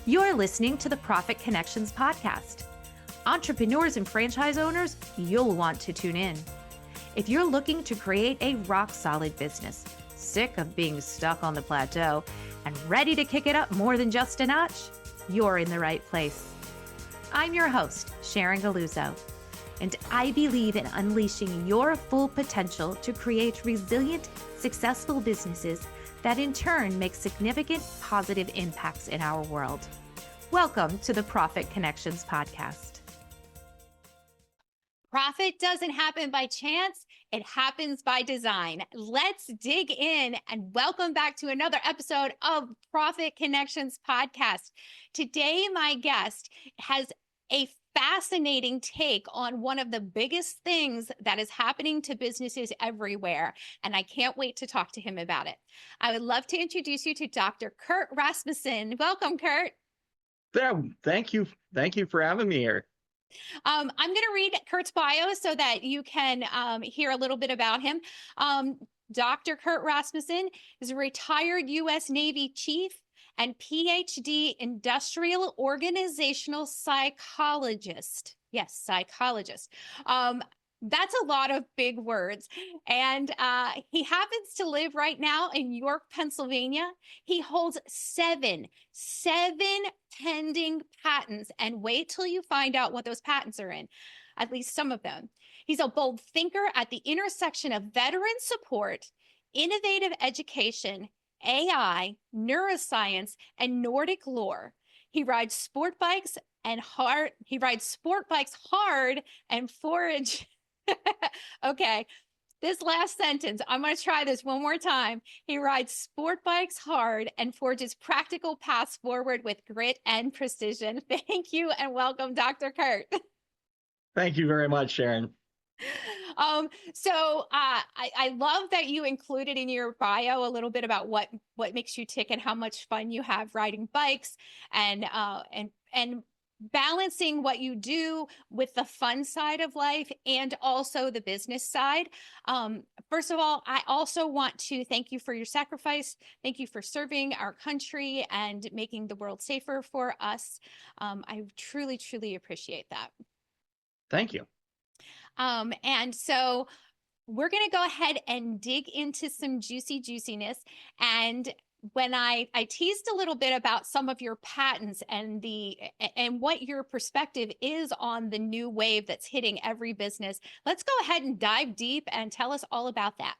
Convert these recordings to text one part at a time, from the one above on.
You're listening to the Profit Connections podcast. Entrepreneurs and franchise owners, you'll want to tune in. If you're looking to create a rock-solid business, sick of being stuck on the plateau, and ready to kick it up more than just a notch, you're in the right place. I'm your host, Sharon, and I believe in unleashing your full potential to create resilient, successful businesses that in turn make significant positive impacts in our world. Welcome to the Profit Connections podcast. Profit doesn't happen by chance. It happens by design. Let's dig in and welcome back to another episode of Profit Connections podcast. Today, my guest has a fascinating take on one of the biggest things that is happening to businesses everywhere, and I can't wait to talk to him about it. I would love to introduce you to Dr. Curt Rasmussen. Welcome, Curt. Yeah, thank you. Thank you for having me here. I'm going to read Curt's bio so that you can hear a little bit about him. Dr. Curt Rasmussen is a retired U.S. Navy chief and PhD industrial organizational psychologist. Yes, psychologist. That's a lot of big words. And he happens to live right now in York, Pennsylvania. He holds seven pending patents. And wait till you find out what those patents are in, at least some of them. He's a bold thinker at the intersection of veteran support, innovative education, AI, neuroscience, and Nordic lore. He rides sport bikes hard and forage. Okay, this last sentence, I'm going to try this one more time. He rides sport bikes hard and forges practical paths forward with grit and precision. Thank you and welcome, Dr. Curt. Thank you very much, Sharon. I love that you included in your bio a little bit about what makes you tick and how much fun you have riding bikes and balancing what you do with the fun side of life and also the business side. First of all, I also want to thank you for your sacrifice. Thank you for serving our country and making the world safer for us. I truly, truly appreciate that. Thank you. And so we're going to go ahead and dig into some juiciness. And when I teased a little bit about some of your patents and what your perspective is on the new wave that's hitting every business, let's go ahead and dive deep and tell us all about that.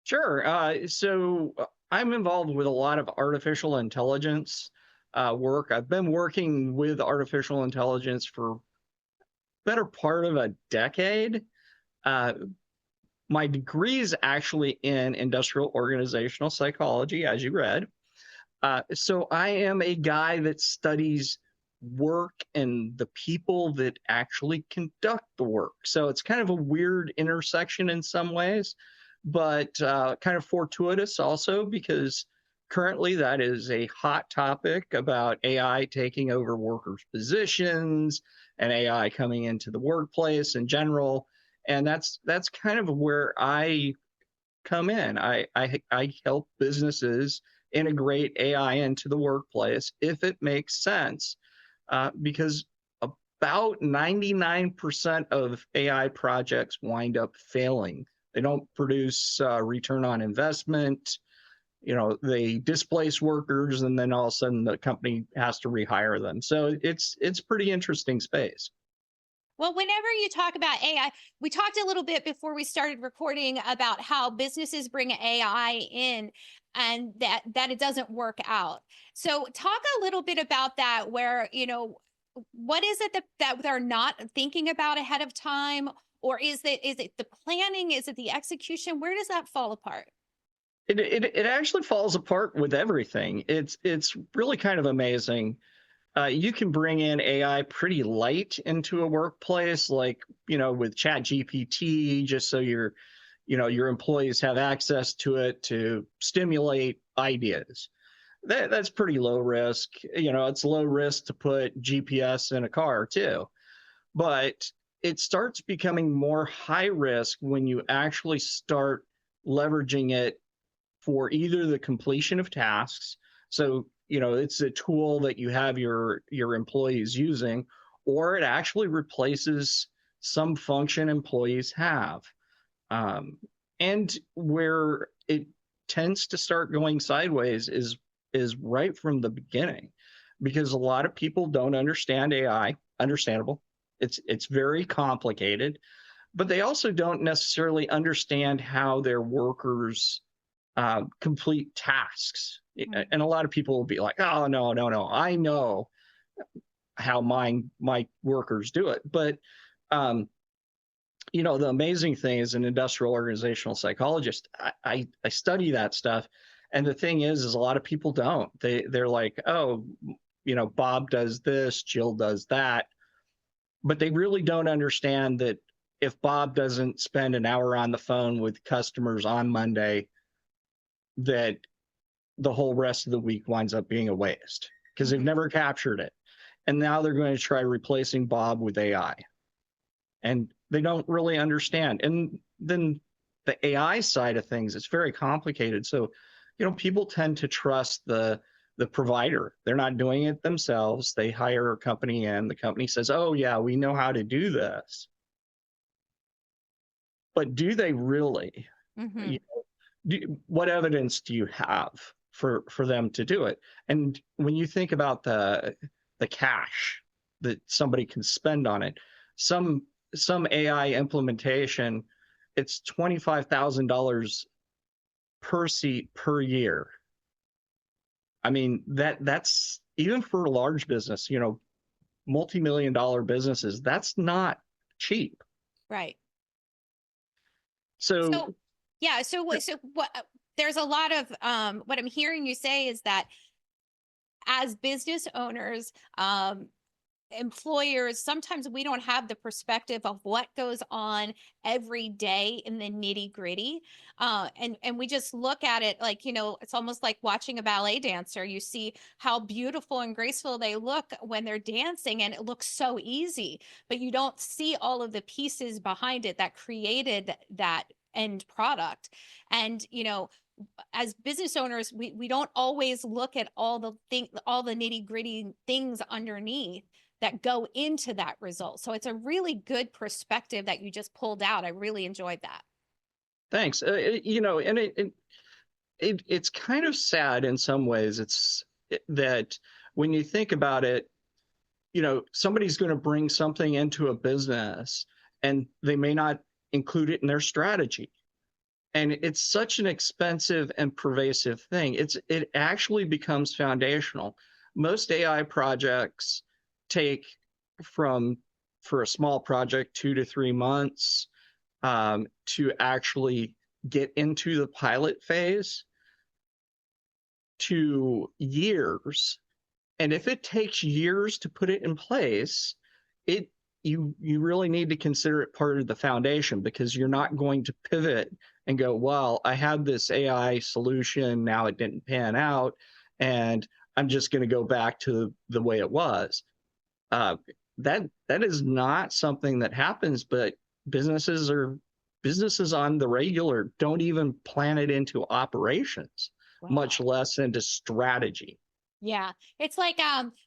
Sure. So I'm involved with a lot of artificial intelligence work. I've been working with artificial intelligence for better part of a decade. My degree is actually in industrial organizational psychology, as you read. So I am a guy that studies work and the people that actually conduct the work. So it's kind of a weird intersection in some ways, but kind of fortuitous also because currently that is a hot topic about AI taking over workers' positions and AI coming into the workplace in general. And that's kind of where I come in. I help businesses integrate AI into the workplace if it makes sense, because about 99% of AI projects wind up failing. They don't produce return on investment. You know, they displace workers, and then all of a sudden the company has to rehire them. So it's pretty interesting space. Well, whenever you talk about AI, we talked a little bit before we started recording about how businesses bring AI in and that it doesn't work out. So talk a little bit about that, where, what is it that they're not thinking about ahead of time? Or is it the planning? Is it the execution? Where does that fall apart? It actually falls apart with everything. It's really kind of amazing. You can bring in AI pretty light into a workplace, like, with ChatGPT, just so your employees have access to it to stimulate ideas. That's pretty low risk. It's low risk to put GPS in a car too. But it starts becoming more high risk when you actually start leveraging it for either the completion of tasks. So, it's a tool that you have your employees using, or it actually replaces some function employees have. Um, and where it tends to start going sideways is right from the beginning, because a lot of people don't understand AI. Understandable. It's very complicated, but they also don't necessarily understand how their workers complete tasks. Mhm. And a lot of people will be like, "Oh, no, no, no, I know how my workers do it." But um, the amazing thing is, an industrial organizational psychologist, I study that stuff, and the thing is a lot of people don't. They're like, "Oh, Bob does this, Jill does that," but they really don't understand that if Bob doesn't spend an hour on the phone with customers on Monday, that the whole rest of the week winds up being a waste, because they've Mhm. never captured it. And now they're going to try replacing Bob with AI. And they don't really understand. And then the AI side of things, it's very complicated. So, people tend to trust the provider. They're not doing it themselves. They hire a company in, the company says, "Oh yeah, we know how to do this." But do they really? You Mhm. what evidence do you have for them to do it? And when you think about the cash that somebody can spend on it, some some AI implementation, it's $25,000 per seat per year. I mean, that's even for a large business, multi-million dollar businesses, that's not cheap. Right. So So, yeah. So what? There's a lot of what I'm hearing you say is that as business owners, employers, sometimes we don't have the perspective of what goes on every day in the nitty gritty, and we just look at it like, it's almost like watching a ballet dancer. You see how beautiful and graceful they look when they're dancing, and it looks so easy, but you don't see all of the pieces behind it that created that end product. And as business owners, we don't always look at all the nitty gritty things underneath that go into that result. So it's a really good perspective that you just pulled out. I really enjoyed that. thanks. And it's kind of sad in some ways. That when you think about it, somebody's going to bring something into a business and they may not include it in their strategy. And it's such an expensive and pervasive thing. It actually becomes foundational. Most AI projects take from for a small project 2 to 3 months to actually get into the pilot phase, to years. And if it takes years to put it in place, it you really need to consider it part of the foundation, because you're not going to pivot and go, "Well, I had this AI solution, now it didn't pan out, and I'm just going to go back to the way it was." Uh, that is not something that happens, but businesses on the regular don't even plan it into operations, much Wow. less into strategy. Yeah. It's like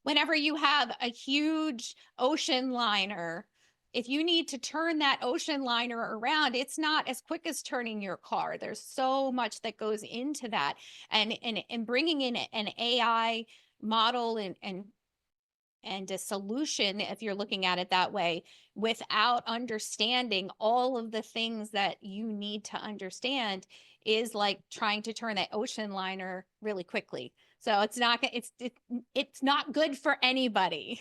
whenever you have a huge ocean liner, if you need to turn that ocean liner around, it's not as quick as turning your car. There's so much that goes into that. And bringing in an AI model and a solution, if you're looking at it that way, without understanding all of the things that you need to understand, is like trying to turn that ocean liner really quickly. So it's not good for anybody.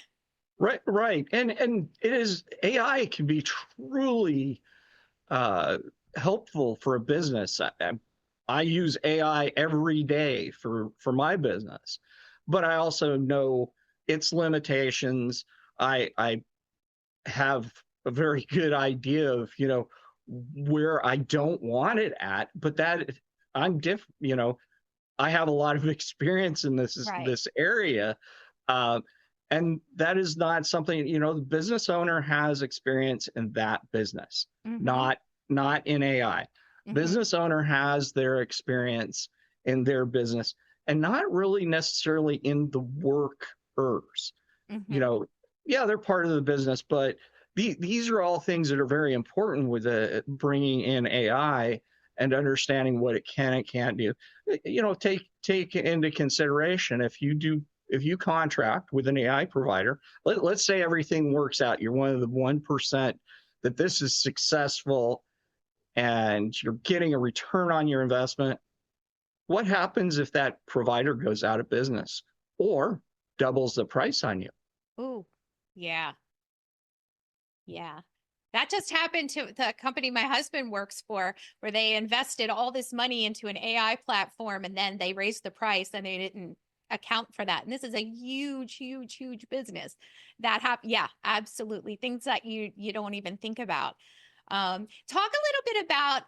Right, right. And it is, AI can be truly uh, helpful for a business. I use AI every day for my business, but I also know its limitations. I have a very good idea of, where I don't want it at, but that I'm different. I have a lot of experience in Right. this area, uh, and that is not something, the business owner has experience in that business, Mm-hmm. not in AI. Mm-hmm. Business owner has their experience in their business, and not really necessarily in the workers. You Hmm. know, yeah, they're part of the business, but these are all things that are very important with bringing in AI and understanding what it can and can't do. Take into consideration if you contract with an AI provider, let's say everything works out, you're one of the 1% that this is successful and you're getting a return on your investment. What happens if that provider goes out of business or doubles the price on you? Ooh, yeah, yeah. That just happened to the company my husband works for, where they invested all this money into an AI platform and then they raised the price and they didn't account for that. And this is a huge, huge, huge business that happened. Yeah, absolutely. Things that you don't even think about. Talk a little bit about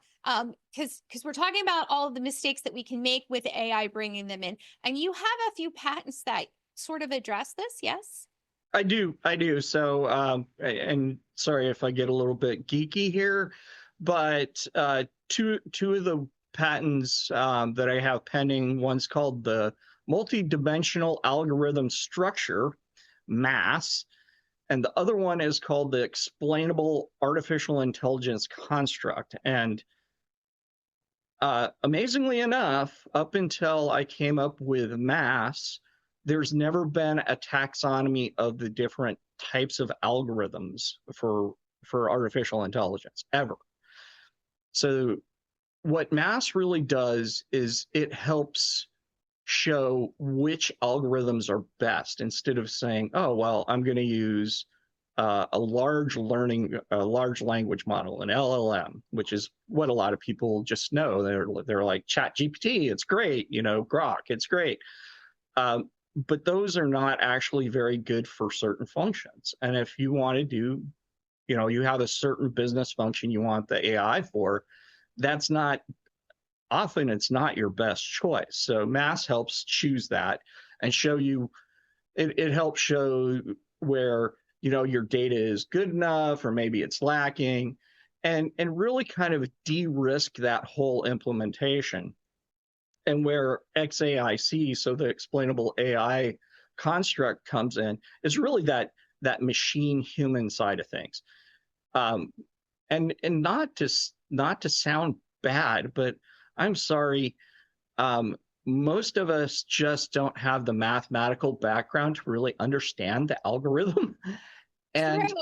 because we're talking about all of the mistakes that we can make with AI bringing them in, and you have a few patents that sort of address this. Yes. I do. So, and sorry if I get a little bit geeky here, but two of the patents that I have pending, one's called the multi-dimensional algorithm structure, MAS, and the other one is called the explainable artificial intelligence construct. And amazingly enough, up until I came up with MAS, there's never been a taxonomy of the different types of algorithms for artificial intelligence ever. So what MAS really does is it helps show which algorithms are best instead of saying, oh, well, I'm going to use a large language model, an LLM, which is what a lot of people just know. They're like Chat GPT, it's great, Grok, it's great. But those are not actually very good for certain functions. And if you want to do, you have a certain business function you want the AI for, that's not often it's not your best choice. So MAS helps choose that and show you it helps show where your data is good enough or maybe it's lacking, and really kind of de-risk that whole implementation. And where XAIC, so the explainable AI construct, comes in is really that machine human side of things. And not to sound bad, but I'm sorry, most of us just don't have the mathematical background to really understand the algorithm. True. And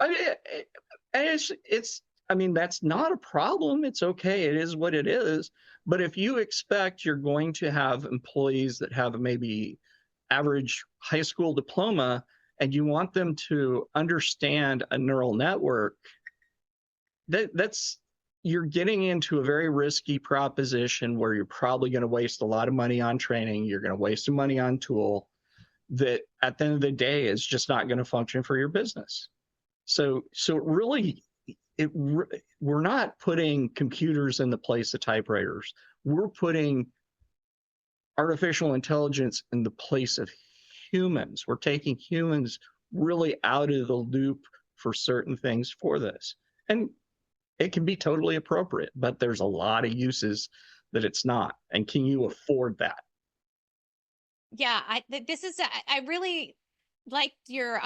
I mean, I mean, that's not a problem. It's okay. It is what it is. But if you expect you're going to have employees that have maybe average high school diploma and you want them to understand a neural network, that's you're getting into a very risky proposition where you're probably going to waste a lot of money on training. You're going to waste some money on tool that at the end of the day is just not going to function for your business. So really, we're not putting computers in the place of typewriters. We're putting artificial intelligence in the place of humans. We're taking humans really out of the loop for certain things for this. And it can be totally appropriate, but there's a lot of uses that it's not. And can you afford that? Yeah, this is I really liked your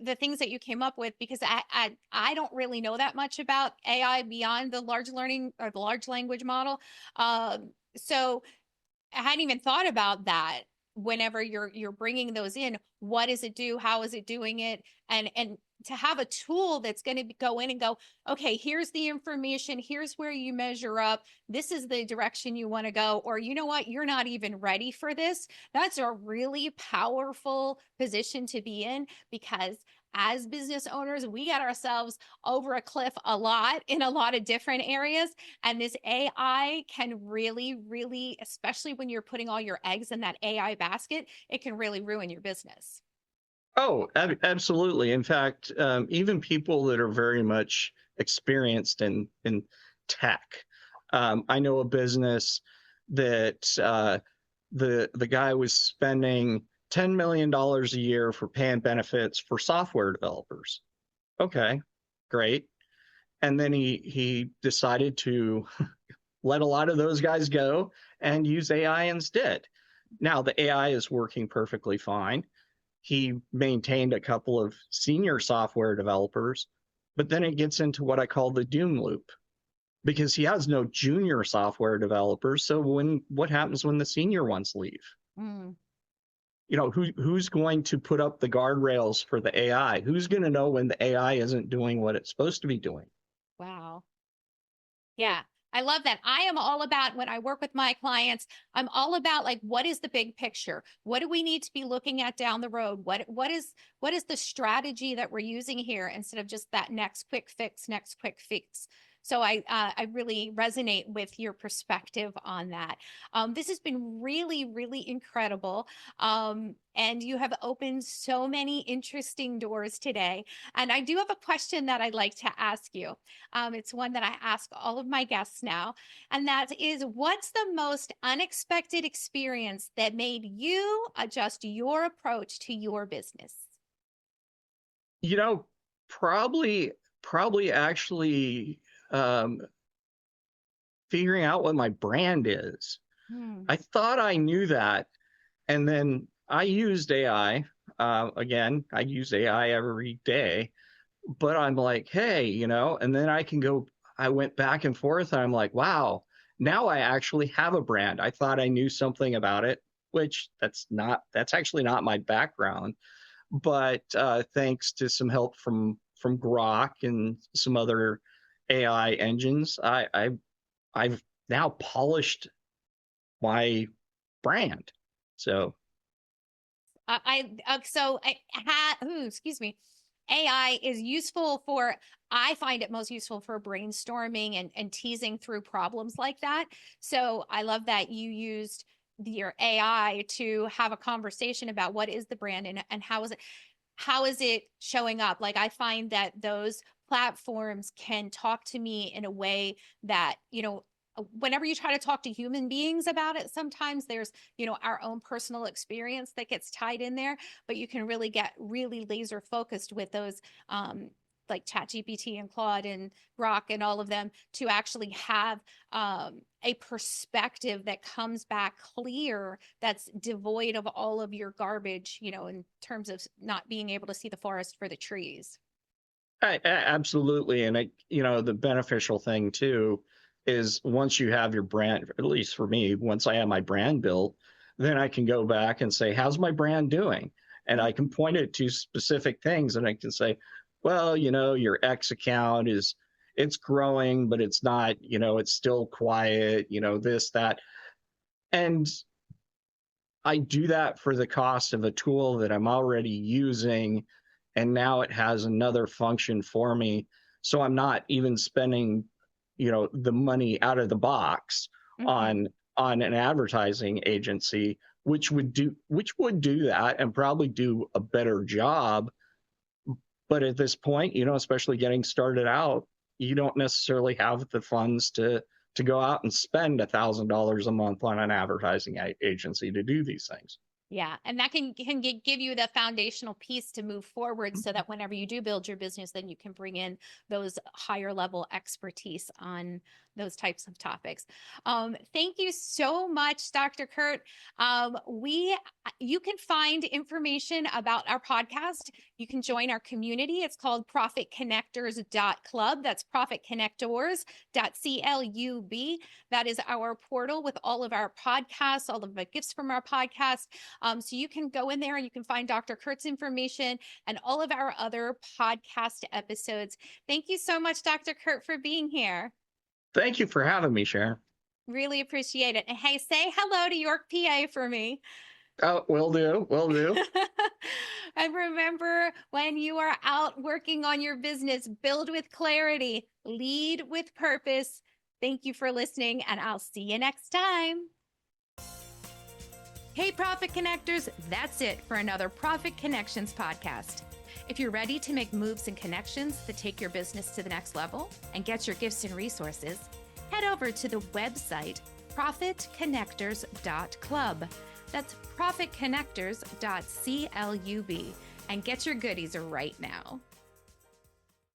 the things that you came up with, because I don't really know that much about AI beyond the large learning or the large language model. So I hadn't even thought about that. Whenever you're bringing those in, what does it do? How is it doing it? And to have a tool that's going to go in and go, okay, here's the information, here's where you measure up, this is the direction you want to go, or you know what, you're not even ready for this. That's a really powerful position to be in, because as business owners, we get ourselves over a cliff a lot in a lot of different areas. And this AI can really, really, especially when you're putting all your eggs in that AI basket, it can really ruin your business. Oh, absolutely. In fact, even people that are very much experienced in tech. I know a business that the guy was spending $10 million a year for paying benefits for software developers. Okay, great. And then he decided to let a lot of those guys go and use AI instead. Now, the AI is working perfectly fine. He maintained a couple of senior software developers, but then it gets into what I call the doom loop because he has no junior software developers. So what happens when the senior ones leave? Mm. Who's going to put up the guardrails for the AI? Who's going to know when the AI isn't doing what it's supposed to be doing? Wow. Yeah, I love that. I am all about when I work with my clients, I'm all about like what is the big picture? What do we need to be looking at down the road? What is the strategy that we're using here instead of just that next quick fix? So I really resonate with your perspective on that. This has been really, really incredible. And you have opened so many interesting doors today. And I do have a question that I'd like to ask you. It's one that I ask all of my guests now. And that is, what's the most unexpected experience that made you adjust your approach to your business? You know, probably actually figuring out what my brand is. Hmm. I thought I knew that, and then I used AI. Again, I use AI every day, but I'm like, hey, and then I went back and forth, and I'm like, wow, now I actually have a brand. I thought I knew something about it, which that's actually not my background. But thanks to some help from Grok and some other AI engines, I've now polished my brand. So Excuse me. AI is useful for, I find it most useful for brainstorming and teasing through problems like that. So I love that you used your AI to have a conversation about what is the brand and how is it showing up? Like, I find that those platforms can talk to me in a way that, whenever you try to talk to human beings about it, sometimes there's, our own personal experience that gets tied in there, but you can really get really laser focused with those, like ChatGPT and Claude and Grok and all of them to actually have a perspective that comes back clear, that's devoid of all of your garbage, in terms of not being able to see the forest for the trees. absolutely, and the beneficial thing too is once you have your brand, at least for me, once I have my brand built, then I can go back and say, how's my brand doing? And I can point it to specific things, and I can say, well, your X account it's growing, but it's not, it's still quiet, this, that. And I do that for the cost of a tool that I'm already using, and now it has another function for me. So I'm not even spending, the money out of the box Mm-hmm. on an advertising agency, which would do that and probably do a better job. But at this point, especially getting started out, you don't necessarily have the funds to go out and spend $1,000 a month on an advertising agency to do these things. Yeah, and that can give you the foundational piece to move forward so that whenever you do build your business, then you can bring in those higher level expertise on those types of topics. Thank you so much, Dr. Curt. You can find information about our podcast. You can join our community. It's called profitconnectors.club. That's profitconnectors.club. That is our portal with all of our podcasts, all of the gifts from our podcast. So you can go in there and you can find Dr. Curt's information and all of our other podcast episodes. Thank you so much, Dr. Curt, for being here. Thank you for having me, Sharon. Really appreciate it. And hey, say hello to York, PA for me. Oh, will do. Will do. And remember, when you are out working on your business, build with clarity, lead with purpose. Thank you for listening, and I'll see you next time. Hey, Profit Connectors, that's it for another Profit Connections podcast. If you're ready to make moves and connections that take your business to the next level and get your gifts and resources, head over to the website profitconnectors.club. That's profitconnectors.club and get your goodies right now.